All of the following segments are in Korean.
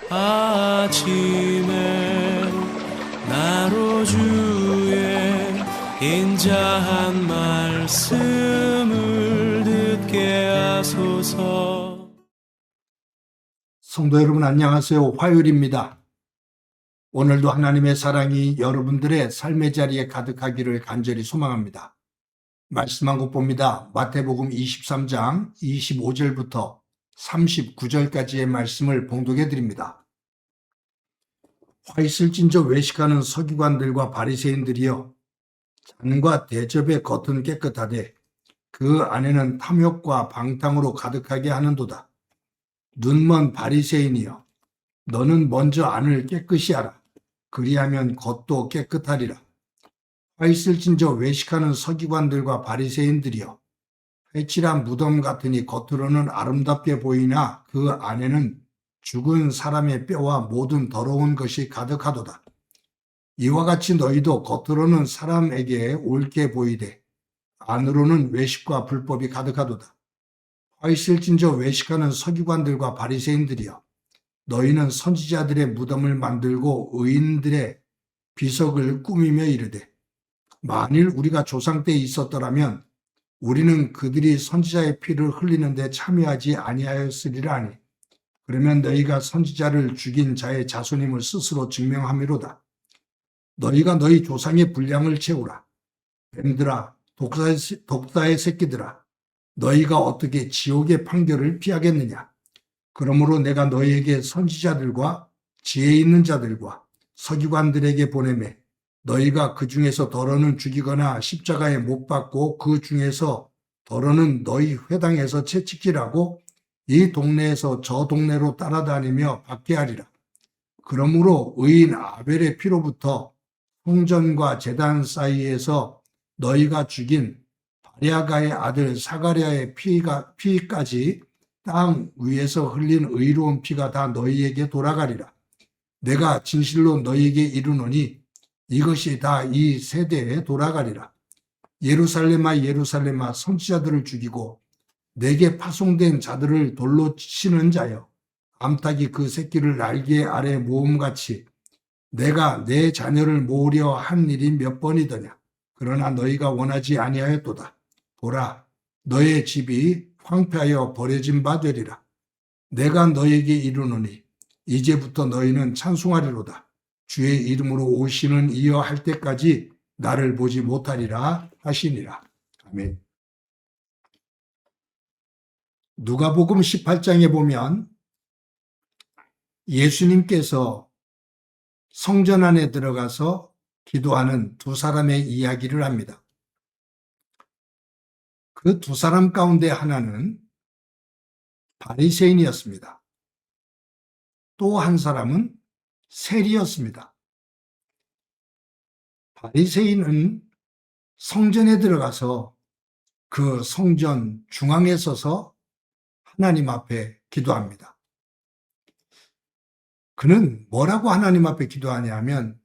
아침에 나로 주의 인자한 말씀을 듣게 하소서. 성도 여러분 안녕하세요. 화요일입니다. 오늘도 하나님의 사랑이 여러분들의 삶의 자리에 가득하기를 간절히 소망합니다. 말씀 한 곳 봅니다. 마태복음 23장 25절부터 39절까지의 말씀을 봉독해 드립니다. 화 있을진저 외식하는 서기관들과 바리새인들이여, 잔과 대접의 겉은 깨끗하되 그 안에는 탐욕과 방탕으로 가득하게 하는도다. 눈먼 바리새인이여, 너는 먼저 안을 깨끗이 하라. 그리하면 겉도 깨끗하리라. 화 있을진저 외식하는 서기관들과 바리새인들이여, 회칠한 무덤 같으니 겉으로는 아름답게 보이나 그 안에는 죽은 사람의 뼈와 모든 더러운 것이 가득하도다. 이와 같이 너희도 겉으로는 사람에게 옳게 보이되 안으로는 외식과 불법이 가득하도다. 화 있을진저 외식하는 서기관들과 바리새인들이여, 너희는 선지자들의 무덤을 만들고 의인들의 비석을 꾸미며 이르되, 만일 우리가 조상 때에 있었더라면 우리는 그들이 선지자의 피를 흘리는 데 참여하지 아니하였으리라 하니, 그러면 너희가 선지자를 죽인 자의 자손임을 스스로 증명함이로다. 너희가 너희 조상의 분량을 채우라. 뱀들아, 독사의 새끼들아, 너희가 어떻게 지옥의 판결을 피하겠느냐? 그러므로 내가 너희에게 선지자들과 지혜 있는 자들과 서기관들에게 보내매, 너희가 그 중에서 더러는 죽이거나 십자가에 못 박고 그 중에서 더러는 너희 회당에서 채찍질하고 이 동네에서 저 동네로 따라다니며 받게 하리라. 그러므로 의인 아벨의 피로부터 성전과 제단 사이에서 너희가 죽인 바랴가의 아들 사가랴의 피까지 땅 위에서 흘린 의로운 피가 다 너희에게 돌아가리라. 내가 진실로 너희에게 이르노니 이것이 다 이 세대에 돌아가리라. 예루살렘아 예루살렘아, 선지자들을 죽이고 내게 파송된 자들을 돌로 치는 자여, 암탉이 그 새끼를 날개 아래 모음같이 내가 내 자녀를 모으려 한 일이 몇 번이더냐. 그러나 너희가 원하지 아니하였도다. 보라, 너의 집이 황폐하여 버려진 바 되리라. 내가 너희에게 이르노니 이제부터 너희는 찬송하리로다. 주의 이름으로 오시는 이여 할 때까지 나를 보지 못하리라 하시니라. 아멘. 누가복음 18장에 보면 예수님께서 성전 안에 들어가서 기도하는 두 사람의 이야기를 합니다. 그 두 사람 가운데 하나는 바리새인이었습니다. 또 한 사람은 세리였습니다. 바리새인은 성전에 들어가서 그 성전 중앙에 서서 하나님 앞에 기도합니다. 그는 뭐라고 하나님 앞에 기도하냐 하면,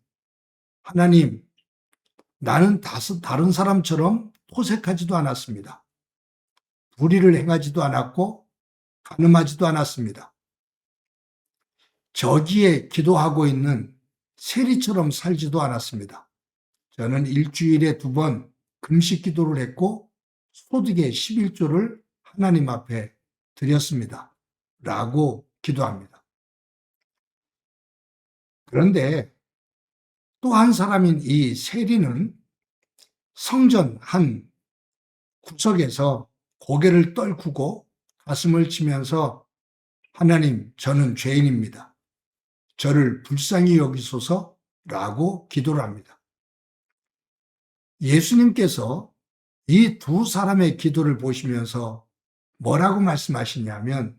하나님, 나는 다른 사람처럼 토색하지도 않았습니다. 불의를 행하지도 않았고 간음하지도 않았습니다. 저기에 기도하고 있는 세리처럼 살지도 않았습니다. 저는 일주일에 2번 금식 기도를 했고 소득의 11조를 하나님 앞에 드렸습니다. 라고 기도합니다. 그런데 또 한 사람인 이 세리는 성전 한 구석에서 고개를 떨구고 가슴을 치면서, 하나님, 저는 죄인입니다. 저를 불쌍히 여기소서라고 기도를 합니다. 예수님께서 이 두 사람의 기도를 보시면서 뭐라고 말씀하시냐면,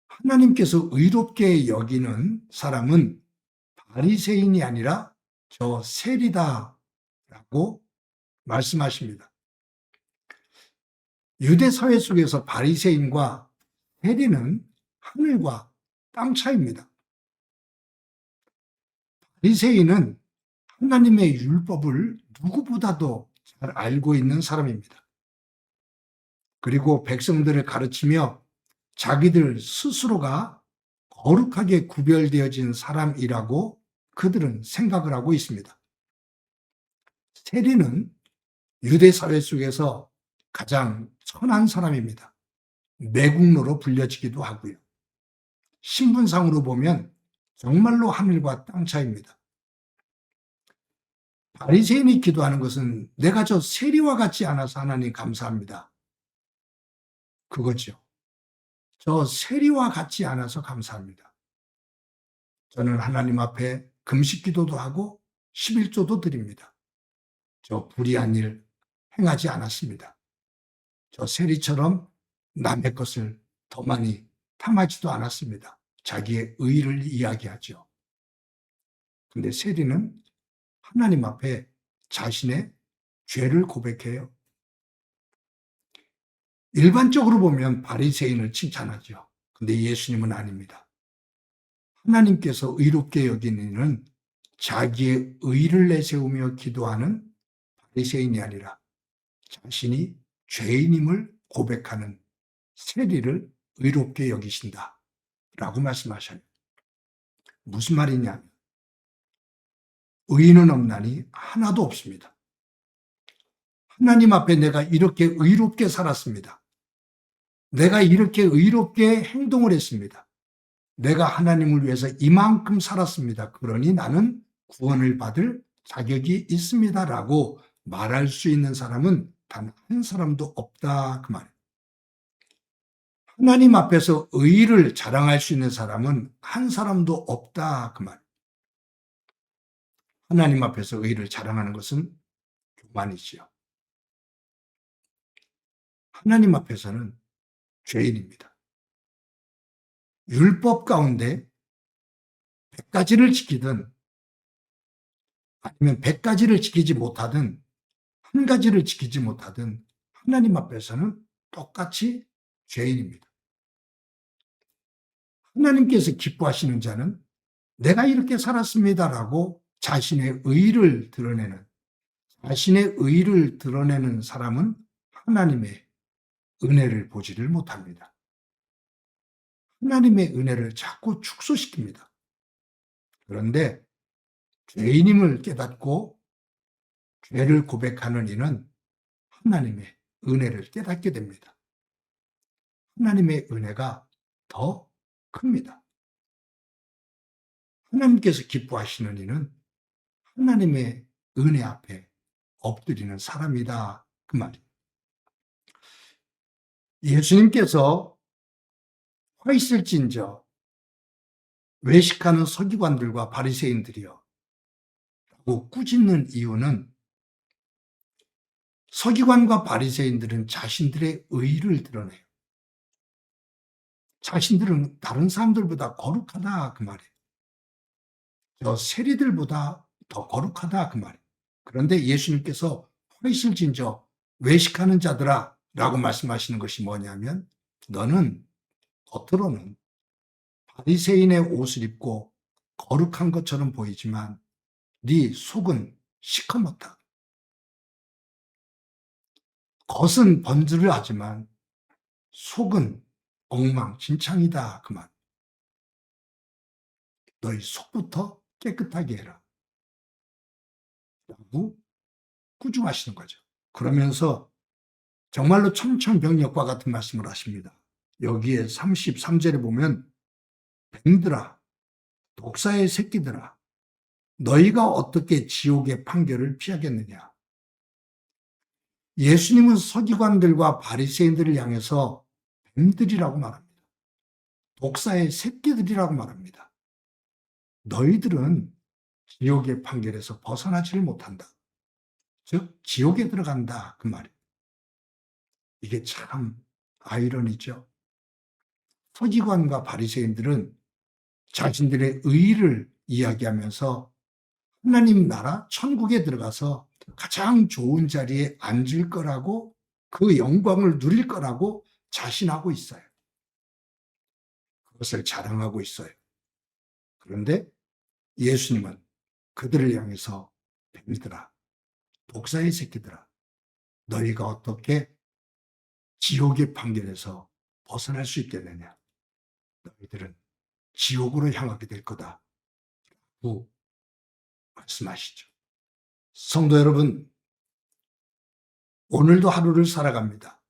하나님께서 의롭게 여기는 사람은 바리새인이 아니라 저 세리다라고 말씀하십니다. 유대 사회 속에서 바리새인과 세리는 하늘과 땅 차이입니다. 바리새인은 하나님의 율법을 누구보다도 잘 알고 있는 사람입니다. 그리고 백성들을 가르치며 자기들 스스로가 거룩하게 구별되어진 사람이라고 그들은 생각을 하고 있습니다. 세리는 유대 사회 속에서 가장 선한 사람입니다. 매국노로 불려지기도 하고요. 신분상으로 보면 정말로 하늘과 땅 차이입니다. 바리새인이 기도하는 것은 내가 저 세리와 같지 않아서 하나님 감사합니다. 그거죠. 저 세리와 같지 않아서 감사합니다. 저는 하나님 앞에 금식 기도도 하고 11조도 드립니다. 저 불의한 일 행하지 않았습니다. 저 세리처럼 남의 것을 더 많이 탐하지도 않았습니다. 자기의 의의를 이야기하죠. 근데 세리는 하나님 앞에 자신의 죄를 고백해요. 일반적으로 보면 바리새인을 칭찬하죠. 근데 예수님은 아닙니다. 하나님께서 의롭게 여기는 이는 자기의 의를 내세우며 기도하는 바리새인이 아니라 자신이 죄인임을 고백하는 세리를 의롭게 여기신다 라고 말씀하셔요. 무슨 말이냐? 의인은 없나니 하나도 없습니다. 하나님 앞에 내가 이렇게 의롭게 살았습니다. 내가 이렇게 의롭게 행동을 했습니다. 내가 하나님을 위해서 이만큼 살았습니다. 그러니 나는 구원을 받을 자격이 있습니다라고 말할 수 있는 사람은 단 한 사람도 없다 그 말이에요. 하나님 앞에서 의의를 자랑할 수 있는 사람은 한 사람도 없다 그 말이에요. 하나님 앞에서 의의를 자랑하는 것은 교만이지요. 하나님 앞에서는 죄인입니다. 율법 가운데 100가지를 지키든 아니면 100가지를 지키지 못하든 한 가지를 지키지 못하든 하나님 앞에서는 똑같이 죄인입니다. 하나님께서 기뻐하시는 자는 내가 이렇게 살았습니다라고 자신의 의의를 드러내는 사람은 하나님의 은혜를 보지를 못합니다. 하나님의 은혜를 자꾸 축소시킵니다. 그런데 죄인임을 깨닫고 죄를 고백하는 이는 하나님의 은혜를 깨닫게 됩니다. 하나님의 은혜가 더 큽니다. 하나님께서 기뻐하시는 이는 하나님의 은혜 앞에 엎드리는 사람이다 그 말이에요. 예수님께서 화 있을진저 외식하는 서기관들과 바리새인들이여 라고 꾸짖는 이유는 서기관과 바리새인들은 자신들의 의의를 드러내요. 자신들은 다른 사람들보다 거룩하다 그 말이에요. 저 세리들보다 더 거룩하다 그 말이에요. 그런데 예수님께서 화 있을진저 외식하는 자들아 라고 말씀하시는 것이 뭐냐면 너는 겉으로는 바리새인의 옷을 입고 거룩한 것처럼 보이지만 네 속은 시커멓다. 겉은 번들하지만 속은 엉망진창이다 그 말. 너희 속부터 깨끗하게 해라 라고 꾸중하시는 거죠. 그러면서 정말로 천천병력과 같은 말씀을 하십니다. 여기에 33절에 보면 뱀들아 독사의 새끼들아 너희가 어떻게 지옥의 판결을 피하겠느냐. 예수님은 서기관들과 바리새인들을 향해서 뱀들이라고 말합니다. 독사의 새끼들이라고 말합니다. 너희들은 지옥의 판결에서 벗어나지를 못한다. 즉 지옥에 들어간다 그 말이에요. 이게 참 아이러니죠. 서기관과 바리새인들은 자신들의 의의를 이야기하면서 하나님 나라 천국에 들어가서 가장 좋은 자리에 앉을 거라고 그 영광을 누릴 거라고 자신하고 있어요. 그것을 자랑하고 있어요. 그런데 예수님은 그들을 향해서 뱀들아 독사의 새끼들아 너희가 어떻게 지옥의 판결에서 벗어날 수 있겠느냐. 너희들은 지옥으로 향하게 될 거다. 라고 말씀하시죠. 성도 여러분, 오늘도 하루를 살아갑니다.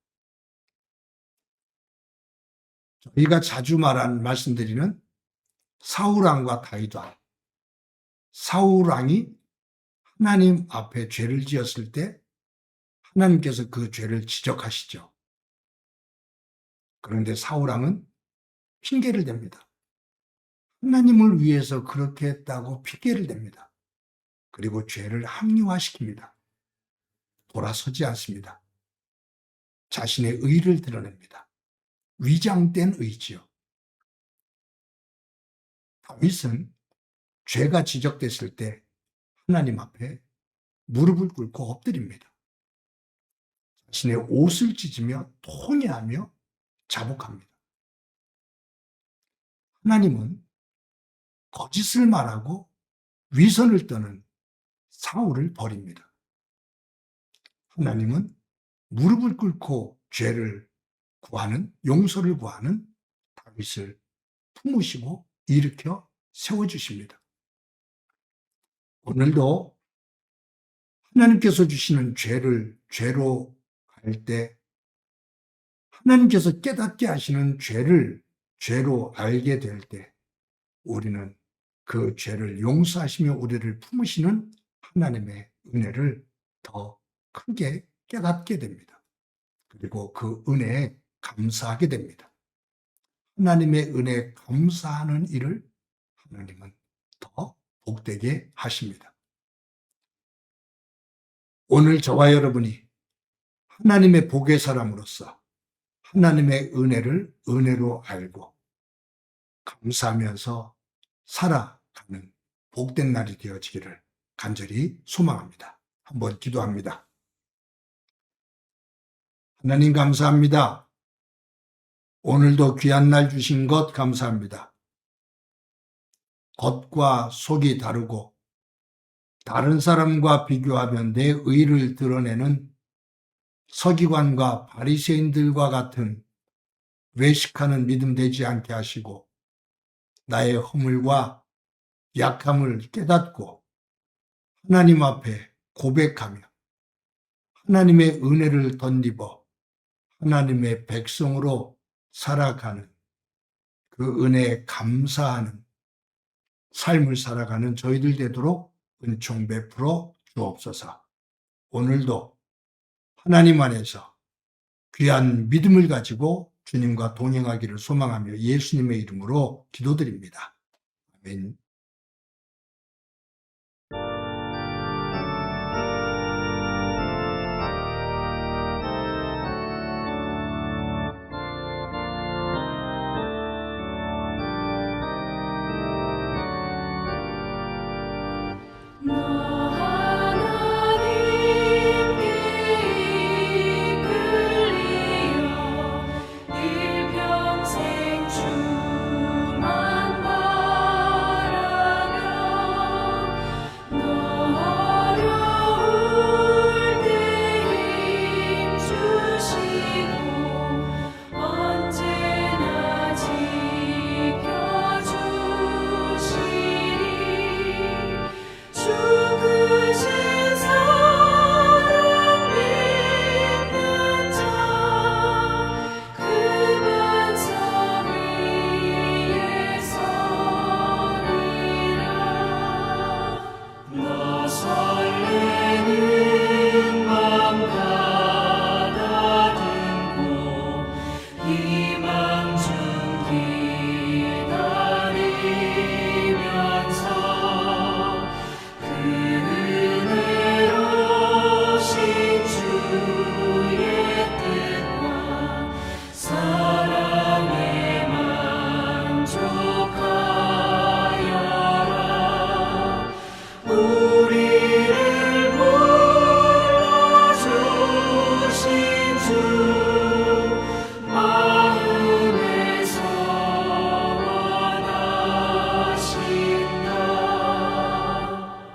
저희가 자주 말씀드리는 사울왕과 다윗왕. 사울왕이 하나님 앞에 죄를 지었을 때 하나님께서 그 죄를 지적하시죠. 그런데 사울왕은 핑계를 댑니다. 하나님을 위해서 그렇게 했다고 핑계를 댑니다. 그리고 죄를 합리화시킵니다. 돌아서지 않습니다. 자신의 의를 드러냅니다. 위장된 의지요. 다윗은 죄가 지적됐을 때 하나님 앞에 무릎을 꿇고 엎드립니다. 자신의 옷을 찢으며 통회하며 자복합니다. 하나님은 거짓을 말하고 위선을 떠는 사울을 버립니다. 하나님은 무릎을 꿇고 죄를 구하는, 용서를 구하는 다윗을 품으시고 일으켜 세워주십니다. 오늘도 하나님께서 주시는 죄로 갈 때 하나님께서 깨닫게 하시는 죄로 알게 될 때 우리는 그 죄를 용서하시며 우리를 품으시는 하나님의 은혜를 더 크게 깨닫게 됩니다. 그리고 그 은혜에 감사하게 됩니다. 하나님의 은혜에 감사하는 일을 하나님은 더 복되게 하십니다. 오늘 저와 여러분이 하나님의 복의 사람으로서 하나님의 은혜를 은혜로 알고 감사하면서 살아가는 복된 날이 되어지기를 간절히 소망합니다. 한번 기도합니다. 하나님 감사합니다. 오늘도 귀한 날 주신 것 감사합니다. 겉과 속이 다르고 다른 사람과 비교하면 내 의를 드러내는 서기관과 바리새인들과 같은 외식하는 믿음 되지 않게 하시고 나의 허물과 약함을 깨닫고 하나님 앞에 고백하며 하나님의 은혜를 덧입어 하나님의 백성으로 살아가는 그 은혜에 감사하는 삶을 살아가는 저희들 되도록 은총 베풀어 주옵소서. 오늘도 하나님 안에서 귀한 믿음을 가지고 주님과 동행하기를 소망하며 예수님의 이름으로 기도드립니다. 아멘.